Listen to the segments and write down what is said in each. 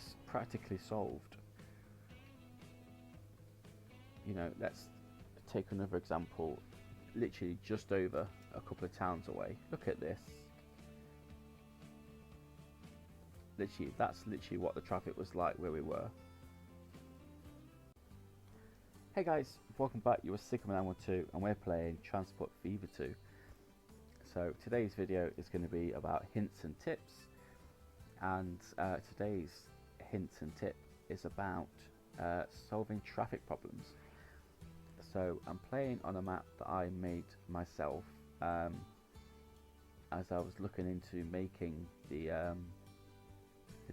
it's practically solved. You know, let's take another example, literally just over a couple of towns away. Look at this. Literally, that's literally what the traffic was like where we were. Hey guys, welcome back. You were Sigma912 and we're playing Transport Fever 2. So today's video is going to be about hints and tips, and today's hint and tip is about solving traffic problems. So I'm playing on a map that I made myself as I was looking into making the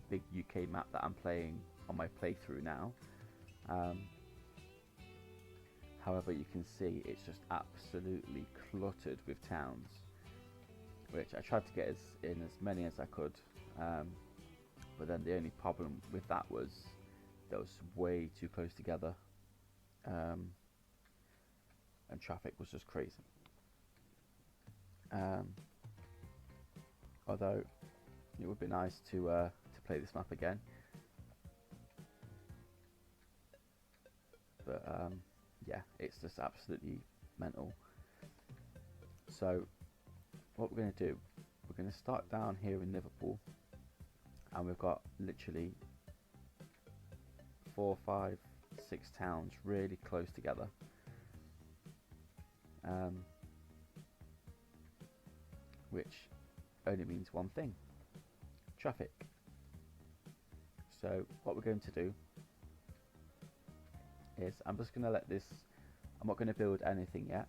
big UK map that I'm playing on my playthrough now. However, you can see it's just absolutely cluttered with towns, which I tried to get in as many as I could, but then the only problem with that was they was way too close together, and traffic was just crazy. Although it would be nice to play this map again, but yeah, it's just absolutely mental. So what we're going to do, we're going to start down here in Liverpool, and we've got literally 4, 5, 6 towns really close together, which only means one thing: traffic. So what we're going to do is I'm just going to let this, I'm not going to build anything yet.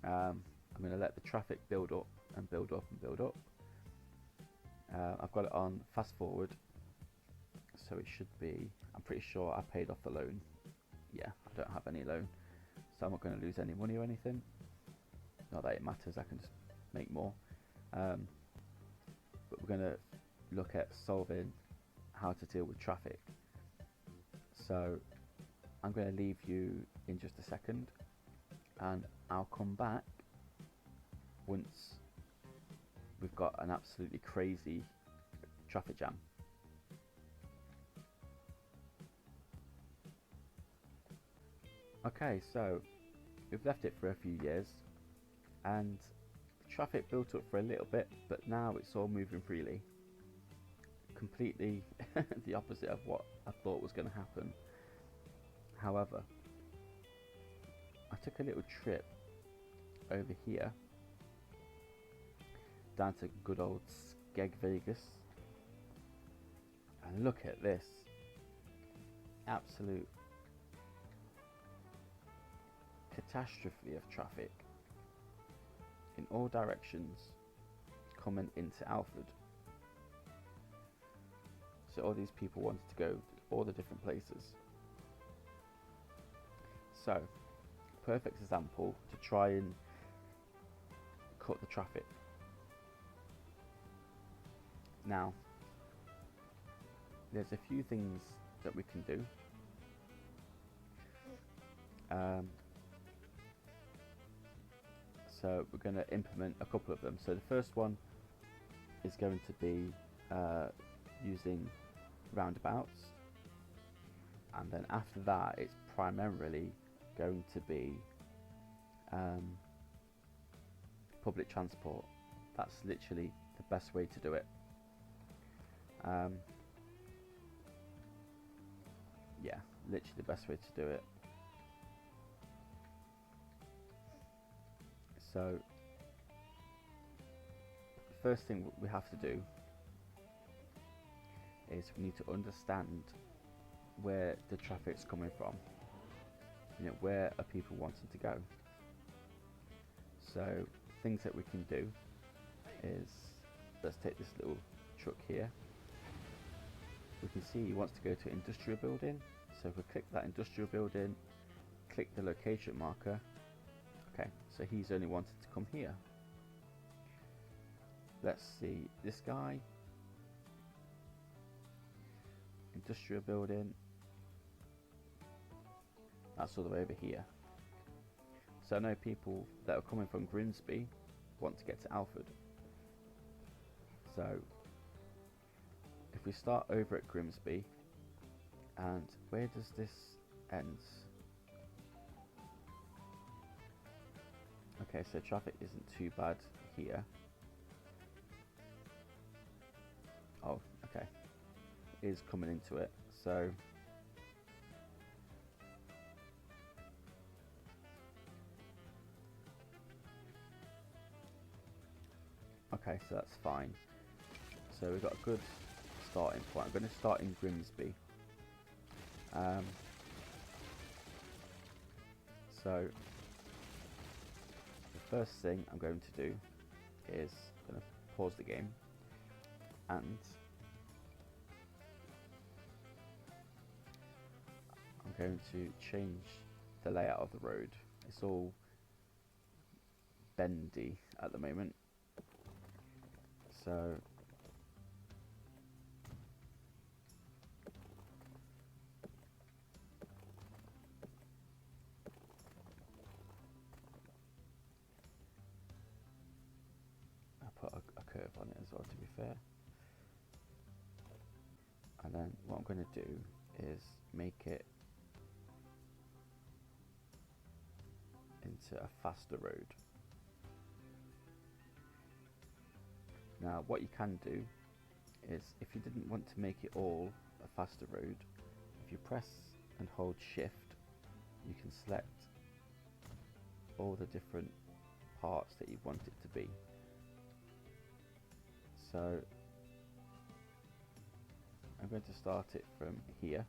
I'm going to let the traffic build up and build up and build up. I've got it on fast forward, so it should be, I'm pretty sure I paid off the loan. Yeah, I don't have any loan, so I'm not going to lose any money or anything. Not that it matters, I can just make more. But we're going to look at solving how to deal with traffic. So I'm going to leave you in just a second, and I'll come back once we've got an absolutely crazy traffic jam. Okay, so we've left it for a few years, and traffic built up for a little bit, but now it's all moving freely. Completely the opposite of what I thought was going to happen. However, I took a little trip over here down to good old Skeg Vegas, and look at this absolute catastrophe of traffic in all directions coming into Alford. So all these people wanted to go to all the different places. So, perfect example to try and cut the traffic. Now, there's a few things that we can do. So we're going to implement a couple of them. So the first one is going to be using roundabouts, and then after that it's primarily going to be public transport. That's literally the best way to do it. Yeah, literally the best way to do it. So the first thing we have to do is we need to understand where the traffic's coming from. You know, where are people wanting to go? So things that we can do is, let's take this little truck here. We can see he wants to go to industrial building, so if we click that industrial building, click the location marker, okay, so he's only wanted to come here. Let's see this guy, industrial building, that's all the way over here. So I know people that are coming from Grimsby want to get to Alford. So if if we start over at Grimsby, and where does this end? Okay, so traffic isn't too bad here. Oh, okay. It is coming into it, so okay, so that's fine. So we've got a good starting point. I'm going to start in Grimsby. So the first thing I'm going to do is I'm going to pause the game, and I'm going to change the layout of the road. It's all bendy at the moment, so I put a curve on it as well, to be fair. And then what I'm going to do is make it into a faster road. Now what you can do is, if you didn't want to make it all a faster road, if you press and hold shift, you can select all the different parts that you want it to be. So I'm going to start it from here,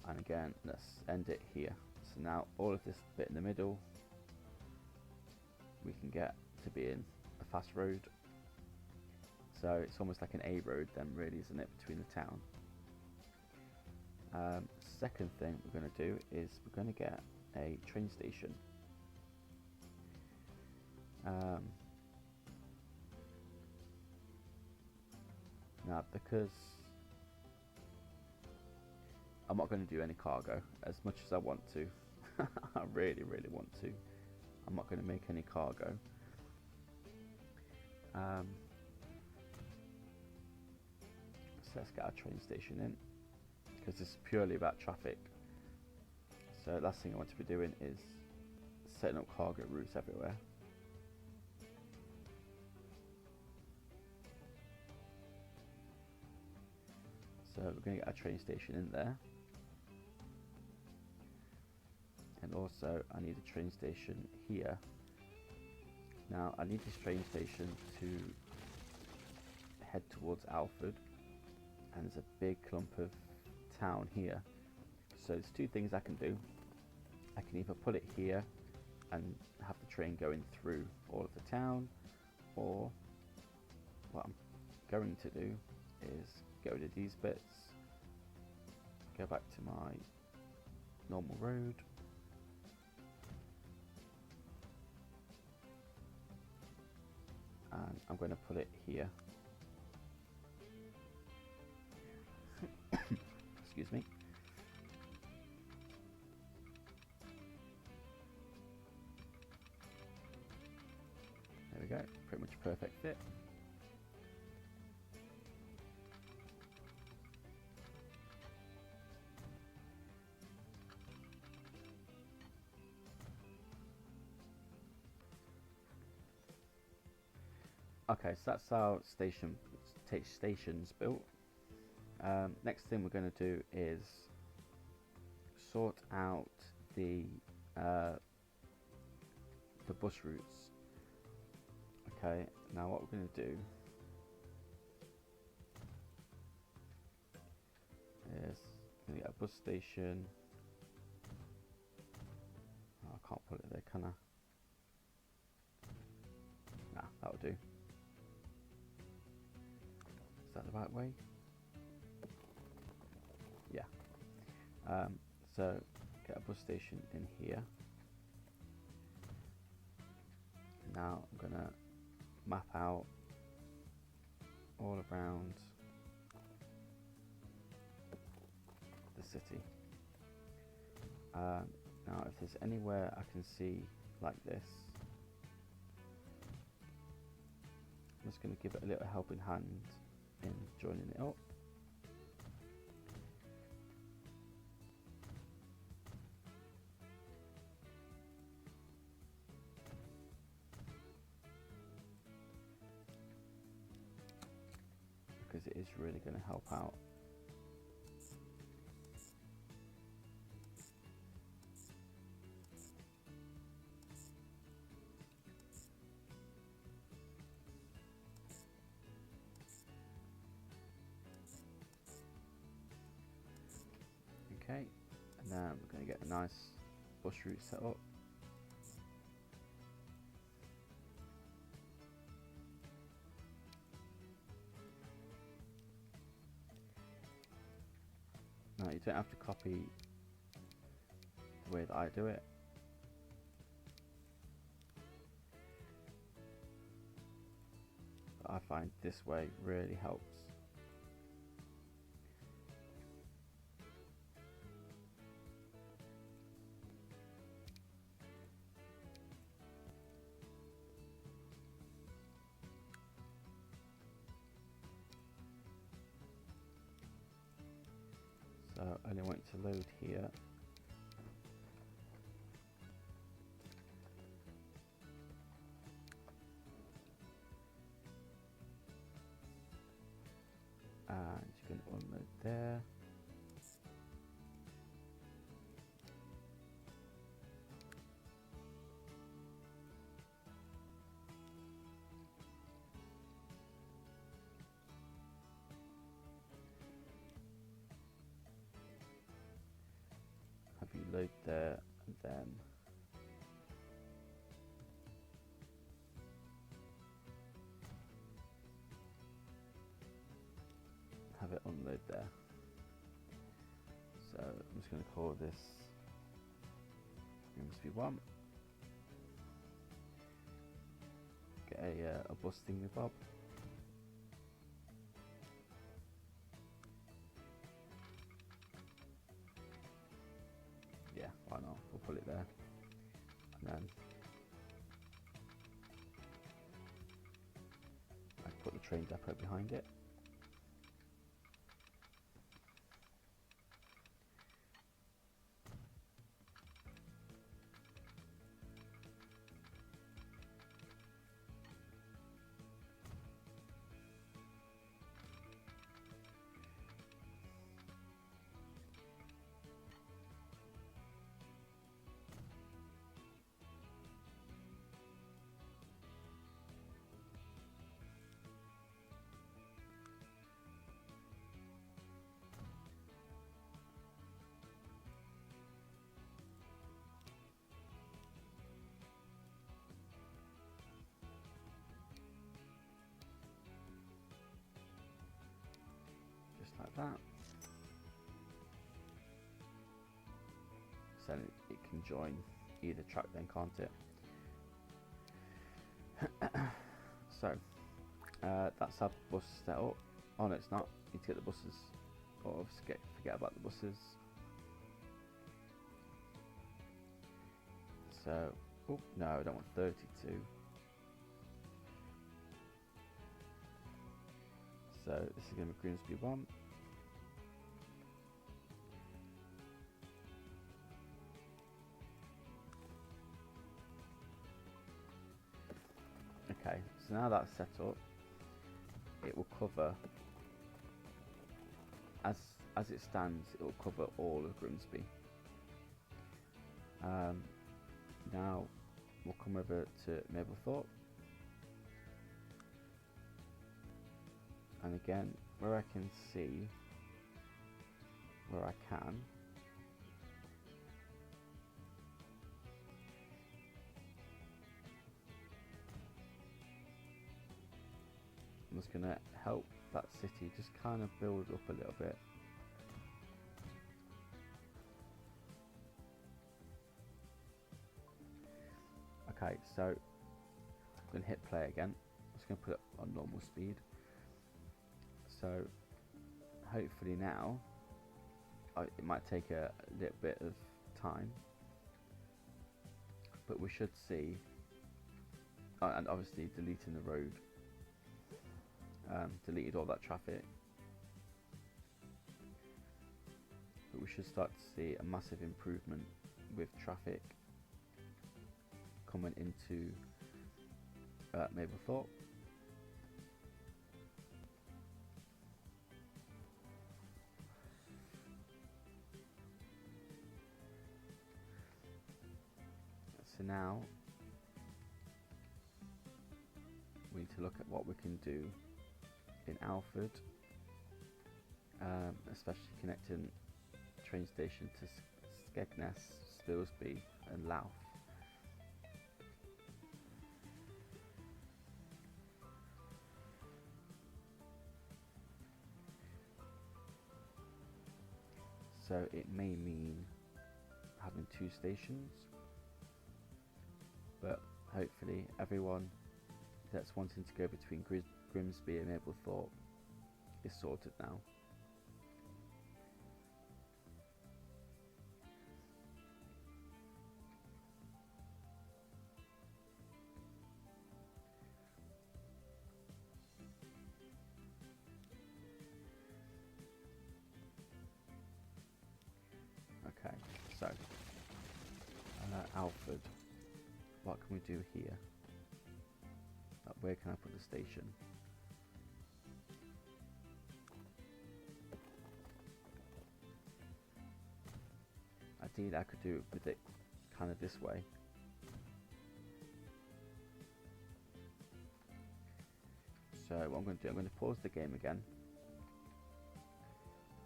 and again let's end it here. So now all of this bit in the middle we can get to be in a fast road. So it's almost like an A road then, really, isn't it, between the town. Second thing we're going to do is we're going to get a train station. Now, because I'm not going to do any cargo, as much as I want to, I really want to, I'm not going to make any cargo. So let's get our train station in, because it's purely about traffic. So last thing I want to be doing is setting up cargo routes everywhere. So we're going to get our train station in there. And also I need a train station here. Now I need this train station to head towards Alford, and there's a big clump of town here. So there's two things I can do. I can either put it here and have the train going through all of the town, or what I'm going to do is go to these bits, go back to my normal road, and I'm going to put it here. Excuse me. There we go, pretty much perfect fit. Okay, so that's our stations built. Next thing we're going to do is sort out the bus routes. Okay, now what we're going to do is we're going to get a bus station. Oh, I can't put it there, can I? Nah, that'll do. Is that the right way? Yeah. So get a bus station in here. Now I'm gonna map out all around the city. Now if there's anywhere I can see like this, I'm just going to give it a little helping hand in joining it up. Because it is really going to help out. Okay, and then we're going to get a nice bush root set up. Now you don't have to copy the way that I do it. But I find this way really helps. So I only want it to load here. And you can unload there. Have you load there and then have it unload there. So I'm just going to call this Grimsby 1. Get a bus thingy-bob. Yeah, why not? We'll put it there. And then I put the train depot behind it. Like that, so it can join either track then, can't it? So that's our bus set up. Oh no, it's not. You need to get the buses, or forget about the buses. So, oh no, I don't want 32. So this is going to be Grimsby 1. Okay, so now that's set up, it will cover, as it stands, it will cover all of Grimsby. Now we'll come over to Mablethorpe, and again, where I can see, where I can, I'm just going to help that city just kind of build up a little bit. Okay, so I'm going to hit play again. I'm just going to put it on normal speed. So hopefully now, it might take a little bit of time, but we should see, and obviously deleting the road deleted all that traffic. But we should start to see a massive improvement with traffic coming into Mablethorpe. So now we need to look at what we can do in Alford, especially connecting train station to Skegness, Spilsby and Louth. So it may mean having 2 stations, but hopefully everyone that's wanting to go between Grimsby and Mablethorpe is sorted now. Okay, so Alford, what can we do here? Where can I put the station? Ideally I could do it with it kind of this way. So what I'm going to do, I'm going to pause the game again,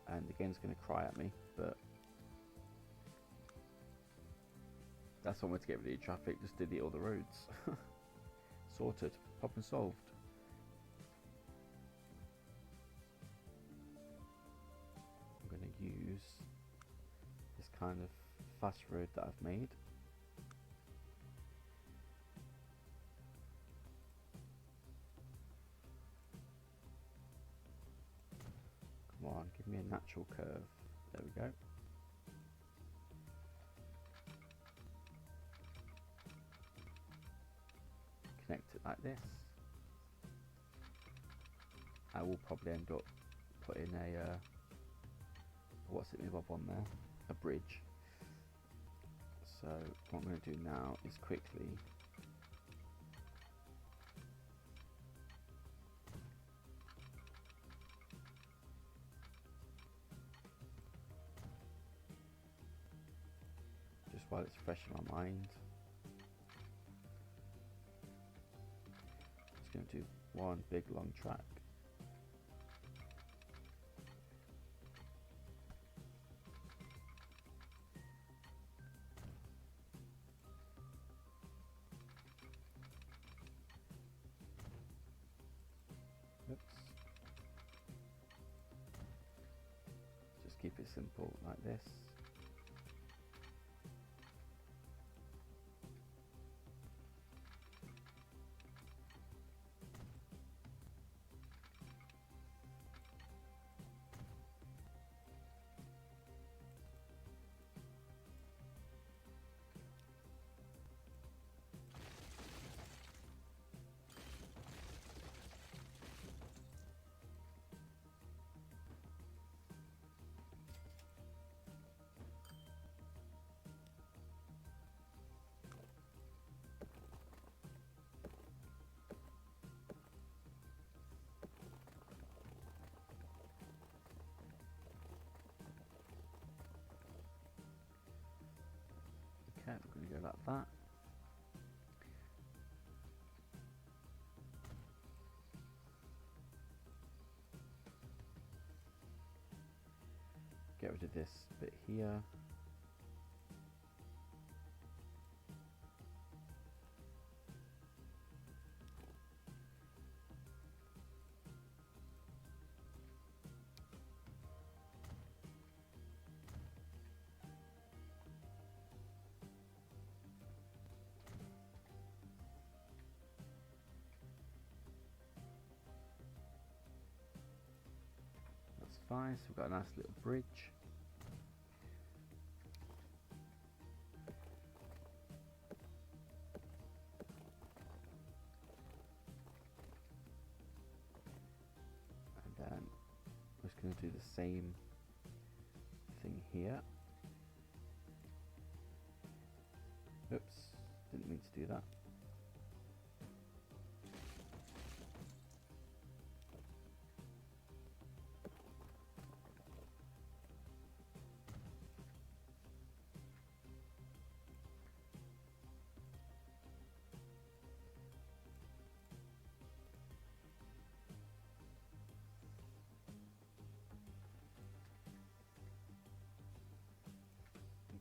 and the game's going to cry at me, but that's one way to get rid of the traffic, just delete all the roads. Sorted, problem solved. I'm going to use this kind of fast road that I've made. Come on, give me a natural curve. There we go. Connect it like this. I will probably end up putting a what's it move up on there? A bridge. So what I'm going to do now is quickly just while it's fresh in my mind, just going to do one big long track. Oops. Just keep it simple like this. Okay, we're going to go like that. Get rid of this bit here. That's fine, so we've got a nice little bridge. same thing here. Oops, didn't mean to do that.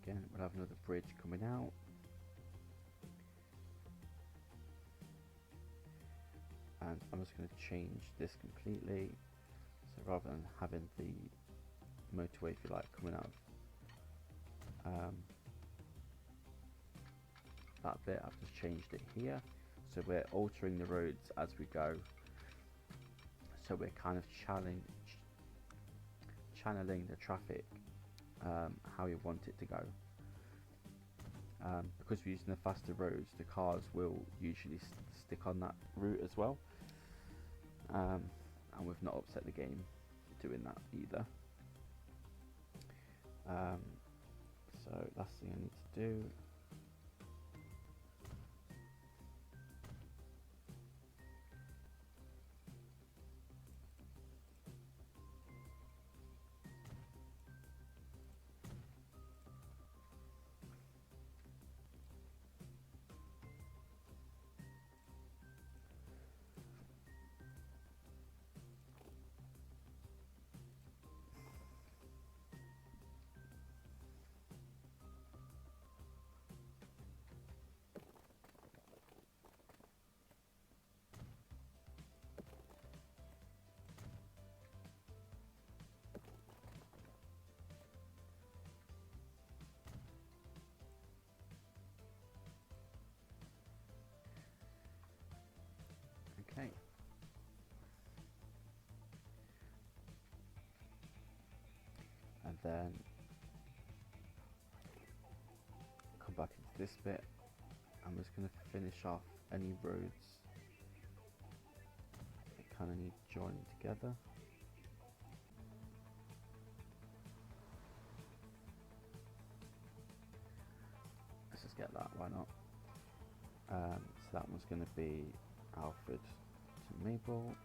Again, we'll have another bridge coming out. And I'm just going to change this completely. So rather than having the motorway, if you like, coming out of that bit, I've just changed it here. So we're altering the roads as we go. So we're kind of channeling the traffic how you want it to go. Because we're using the faster roads, the cars will usually stick on that route as well. And we've not upset the game doing that either. So last thing I need to do, okay. And then come back into this bit. I'm just going to finish off any roads that kind of need joining together. Let's just get that, why not? So that one's going to be Alfred to Maple.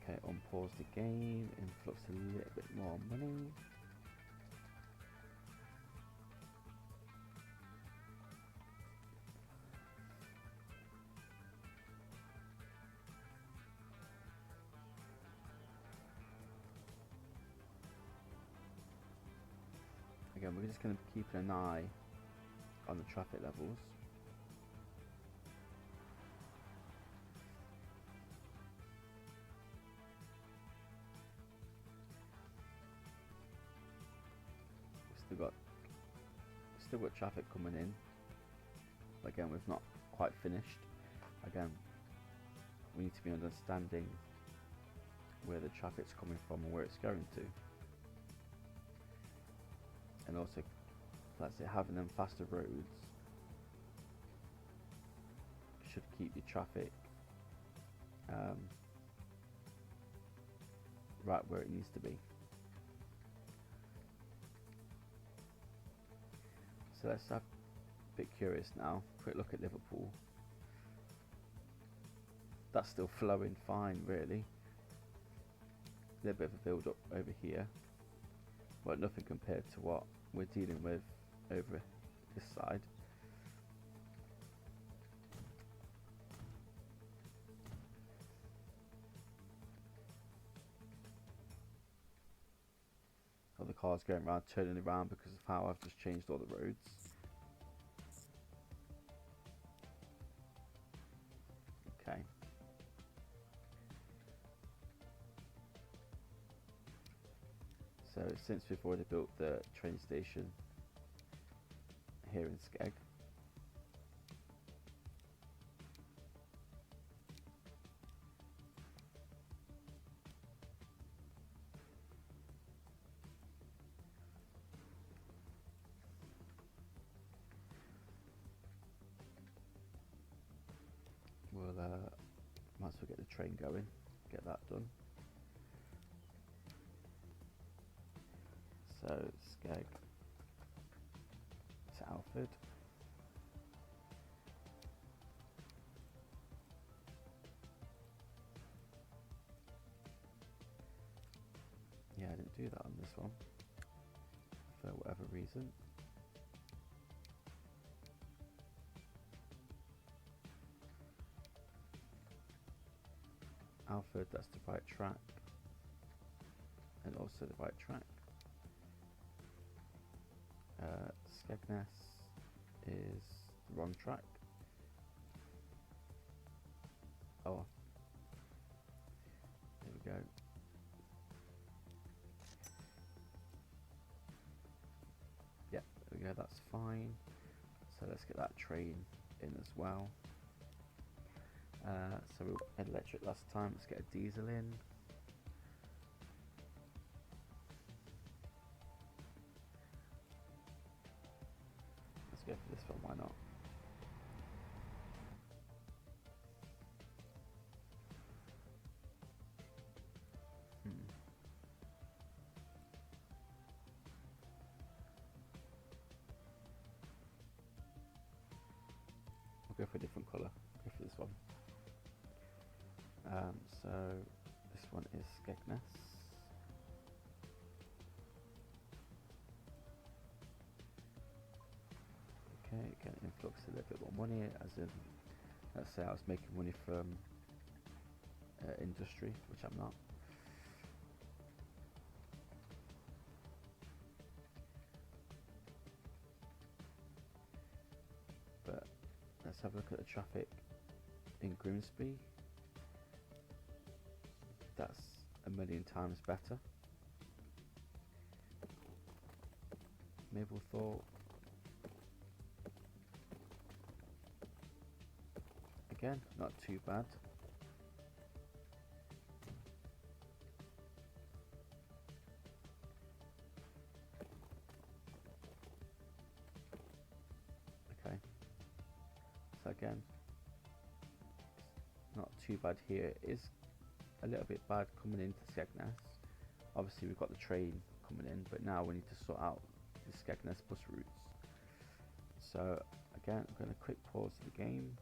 Okay, unpause the game, influx a little bit more money. Again, we're just going to be keeping an eye on the traffic levels. Still got traffic coming in. But again, we've not quite finished. Again, we need to be understanding where the traffic's coming from and where it's going to. And also, let's say, having them faster roads should keep your traffic right where it needs to be. So let's have a bit curious now. Quick look at Liverpool. That's still flowing fine, really. A little bit of a build up over here, but nothing compared to what we're dealing with over this side. All the cars going around, turning around because of how I've just changed all the roads. Okay. So since we've already built the train station here in Skeg, we'll Might as well get the train going, get that done. So Skeg to Alford. Yeah, I didn't do that on this one for whatever reason. Alford, that's the right track, and also the right track. Skegness is the wrong track. Oh, there we go. Yeah, there we go, that's fine. So let's get that train in as well. So we had electric last time, let's get a diesel in. Let's go for this one, why not? We'll go for a different colour, go for this one. So this one is Skegness. Okay, get an influx a little bit more money, as in, let's say I was making money from industry, which I'm not. But let's have a look at the traffic in Grimsby. That's a million times better. Mablethorpe. Again, not too bad. Okay. So again, not too bad here. It is a little bit bad coming into Skegness. Obviously we've got the train coming in, but now we need to sort out the Skegness bus routes. So again, I'm going to quick pause the game.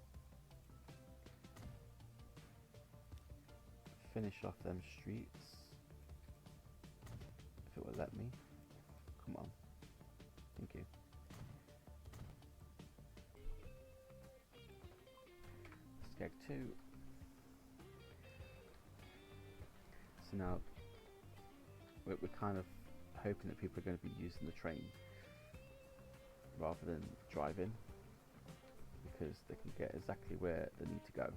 Finish off them streets. If it will let me. Come on. Thank you. Skeg 2. So now we're kind of hoping that people are going to be using the train rather than driving, because they can get exactly where they need to go.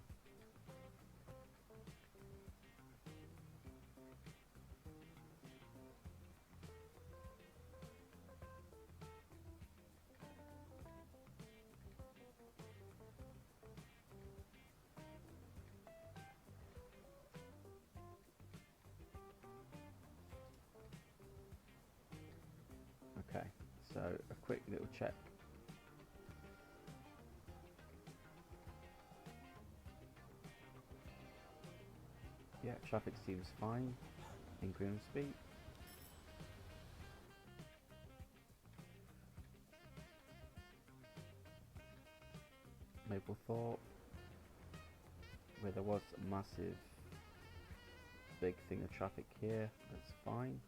Okay, so a quick little check. Yeah, traffic seems fine in Grimsby. Mablethorpe, where there was a massive big thing of traffic here, that's fine.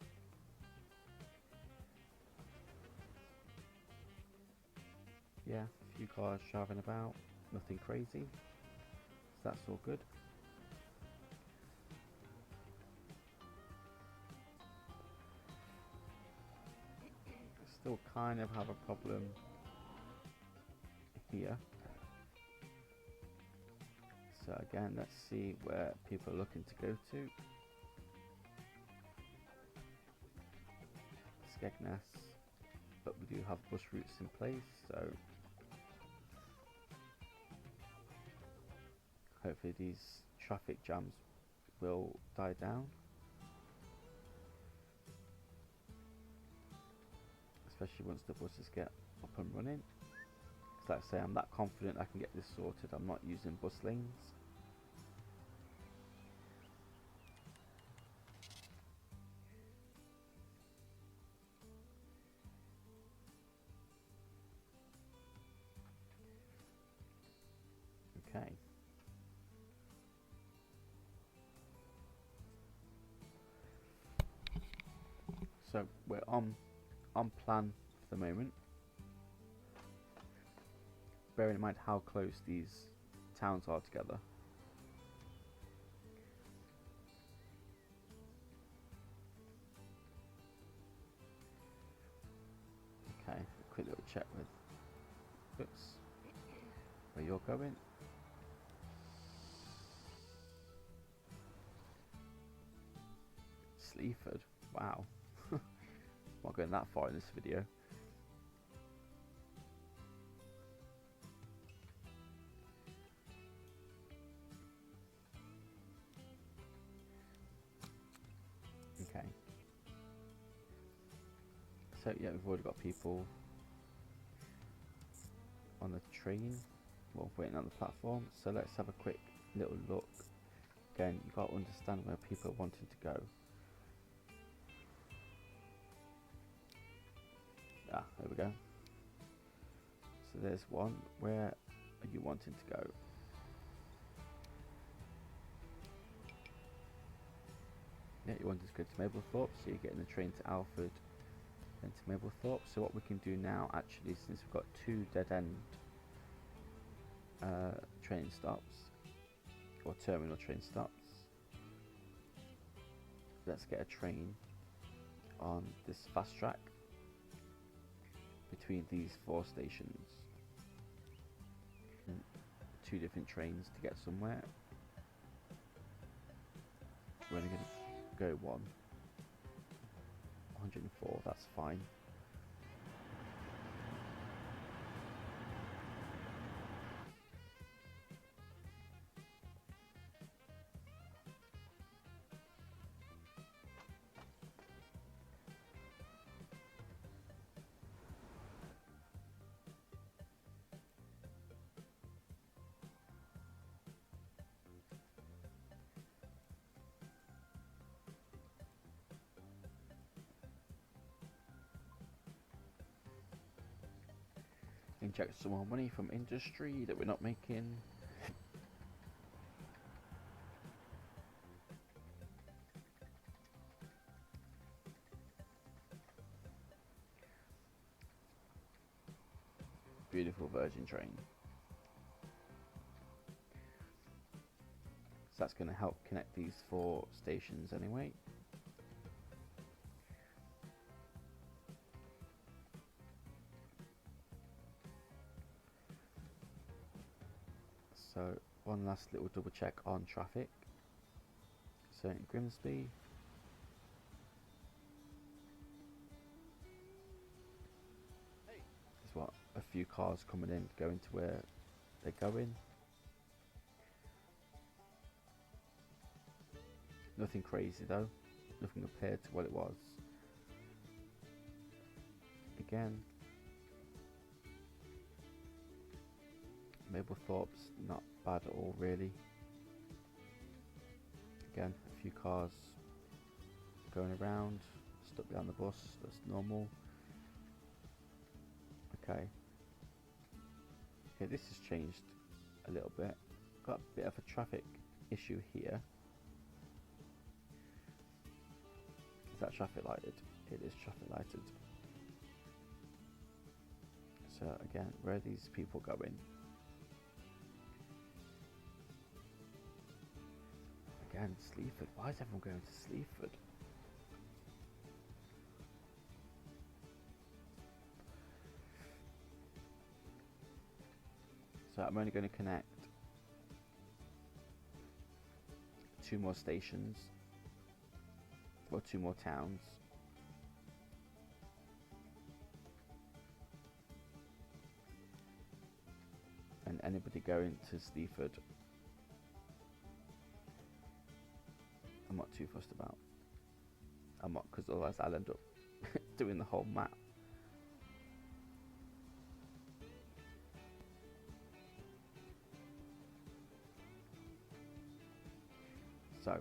Yeah, a few cars driving about, nothing crazy, so that's all good. Still kind of have a problem here. So again, let's see where people are looking to go to. Skegness, but we do have bus routes in place, so hopefully these traffic jams will die down. Especially once the buses get up and running. Because like I say, I'm that confident I can get this sorted. I'm not using bus lanes. Okay. So we're on plan for the moment. Bearing in mind how close these towns are together. Okay, a quick little check with oops, where you're going. Sleaford, wow. Not going that far in this video. Okay. So yeah, we've already got people on the train, well, waiting on the platform. So let's have a quick little look. Again, you've got to understand where people are wanting to go. Ah, there we go. So there's one. Where are you wanting to go? Yeah, you wanted to go to Mablethorpe, so you're getting the train to Alford and to Mablethorpe. So what we can do now, actually, since we've got 2 dead-end train stops, or terminal train stops, let's get a train on this fast track between these 4 stations. And 2 different trains to get somewhere. We're only going to go 104, that's fine. Inject some more money from industry that we're not making. Beautiful Virgin train. So that's going to help connect these 4 stations anyway. So one last little double check on traffic. So in Grimsby, there's what, a few cars coming in, going to where they're going. Nothing crazy though, nothing compared to what it was. Again, Mablethorpe's not bad at all really. Again, a few cars going around, stuck behind the bus, that's normal. Okay. Okay, this has changed a little bit. Got a bit of a traffic issue here. Is that traffic lighted? It is traffic lighted. So again, where are these people going? Again, Sleaford. Why is everyone going to Sleaford? So I'm only going to connect 2 more stations, or 2 more towns. And anybody going to Sleaford, I'm not too fussed about. I'm not, because otherwise I'll end up doing the whole map. So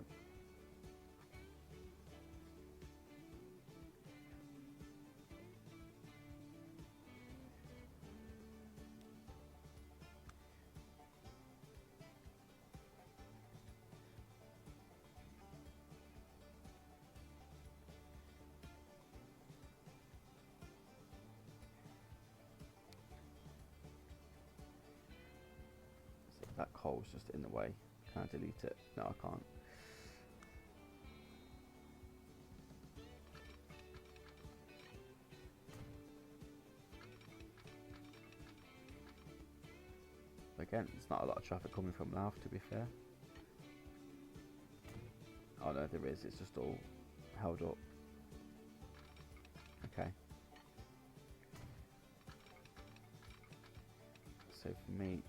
pole's just in the way. Can I delete it? No, I can't. Again, it's not a lot of traffic coming from Louth, to be fair. Oh no, there is. It's just all held up. Okay. So for me,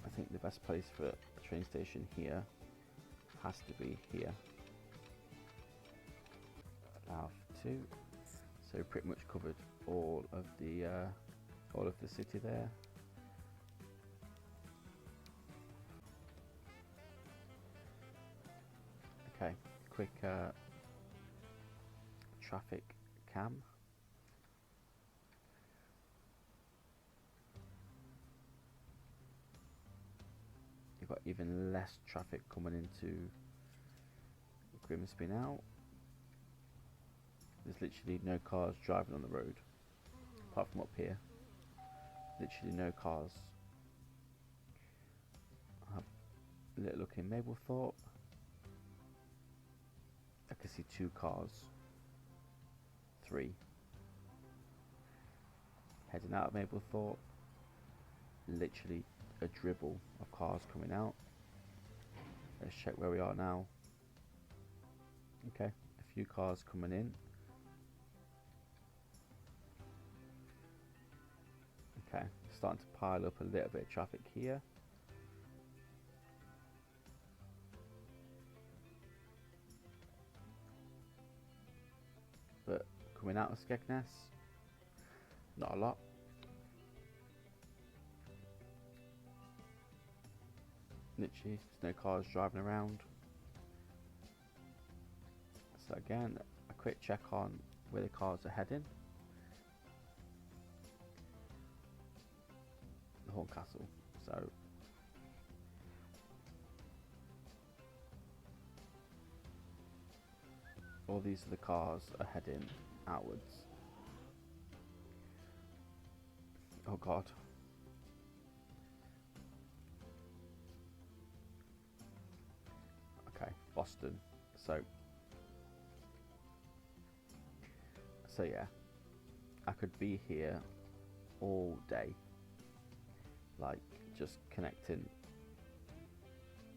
I think the best place for a train station here has to be here. Louth 2. So pretty much covered all of the city there. Okay, quick traffic cam. You've got even less traffic coming into Grimsby now. There's literally no cars driving on the road, apart from up here. Literally no cars. I'll have a little look in Mablethorpe. I can see 2 cars. 3. Heading out of Mablethorpe. Literally a dribble of cars coming out. Let's check where we are now. Okay, a few cars coming in. Okay, starting to pile up a little bit of traffic here. But coming out of Skegness, not a lot. Literally, there's no cars driving around. So again, a quick check on where the cars are heading. The Horncastle. So all these are the cars are heading outwards. Oh god. Okay, Boston. So yeah, I could be here all day, like just connecting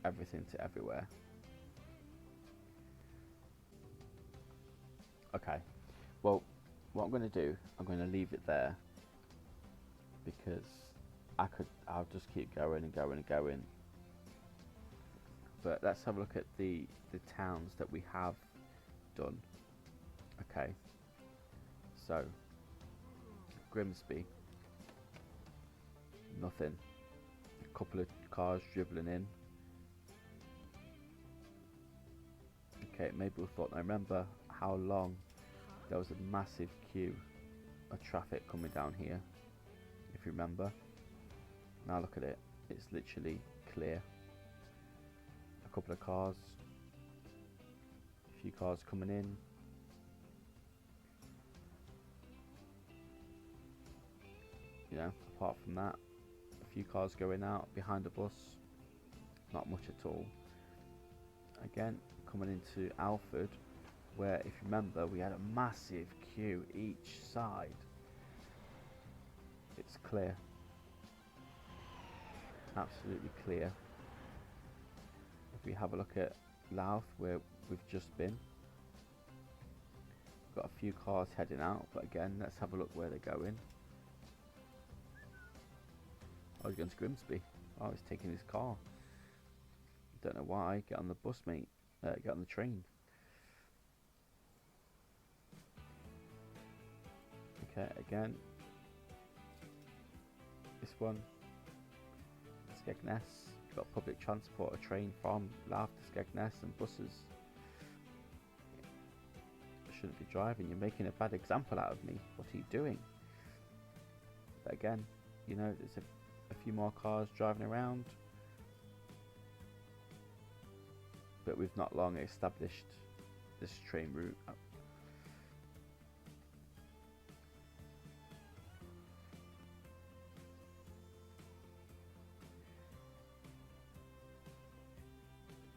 everything to everywhere. Okay, well, what I'm going to do, I'm going to leave it there, because I'll just keep going and going and going. But let's have a look at the towns that we have done. Okay, so Grimsby, nothing. A couple of cars dribbling in. Okay, Mablethorpe. I remember how long there was a massive queue of traffic coming down here, if you remember. Now look at it, it's literally clear. A couple of cars, a few cars coming in. You know, apart from that, a few cars going out behind the bus, not much at all. Again, coming into Alford, where, if you remember, we had a massive queue each side. It's clear, absolutely clear. If we have a look at Louth, where we've just been, got a few cars heading out, but again, let's have a look where they're going. Oh, he's going to Grimsby. Oh, he's taking his car. Don't know why. Get on the bus, mate. Get on the train. Okay, again. This one. Skegness. You've got public transport, a train from Louth to Skegness, and buses. I shouldn't be driving. You're making a bad example out of me. What are you doing? But again, you know, there's a few more cars driving around. But we've not long established this train route.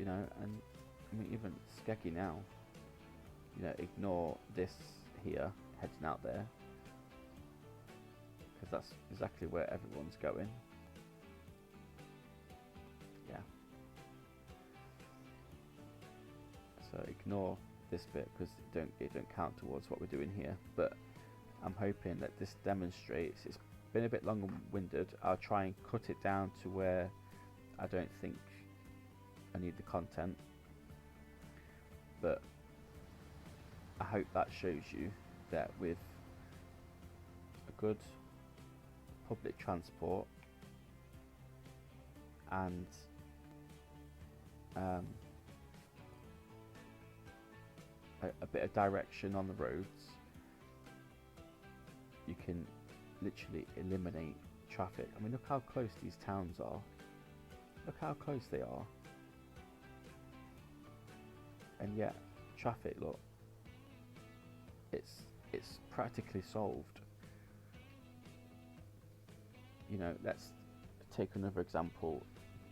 you know, and I mean even Skeggy now, you know, ignore this here heading out there, because that's exactly where everyone's going. Yeah. So ignore this bit because it don't count towards what we're doing here. But I'm hoping that this demonstrates. It's been a bit long-winded. I'll try and cut it down to where I don't think I need the content, but I hope that shows you that with a good public transport and a bit of direction on the roads, you can literally eliminate traffic. I mean, look how close these towns are. Look how close they are. And yet, traffic, look, it's practically solved. You know, let's take another example,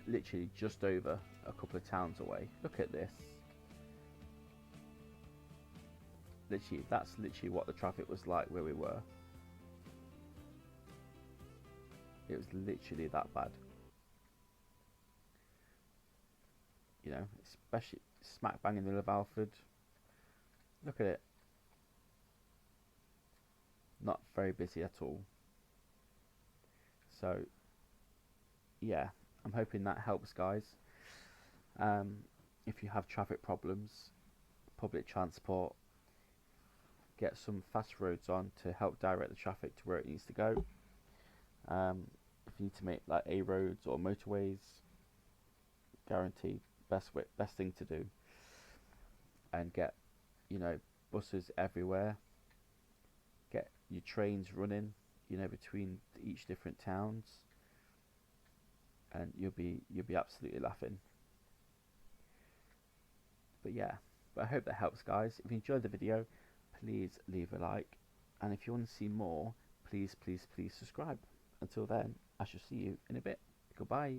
literally just over a couple of towns away. Look at this. Literally, that's literally what the traffic was like where we were. It was literally that bad. You know, especially smack bang in the middle of Alfred. Look at it. Not very busy at all. So, yeah, I'm hoping that helps, guys. If you have traffic problems, public transport, get some fast roads on to help direct the traffic to where it needs to go. If you need to make like A roads or motorways, guaranteed best thing to do. And get, you know, buses everywhere. Get your trains running, you know, between each different towns, and you'll be absolutely laughing. But yeah, I hope that helps, guys. If you enjoyed the video, please leave a like, and if you want to see more, please subscribe. Until then, I shall see you in a bit. Goodbye.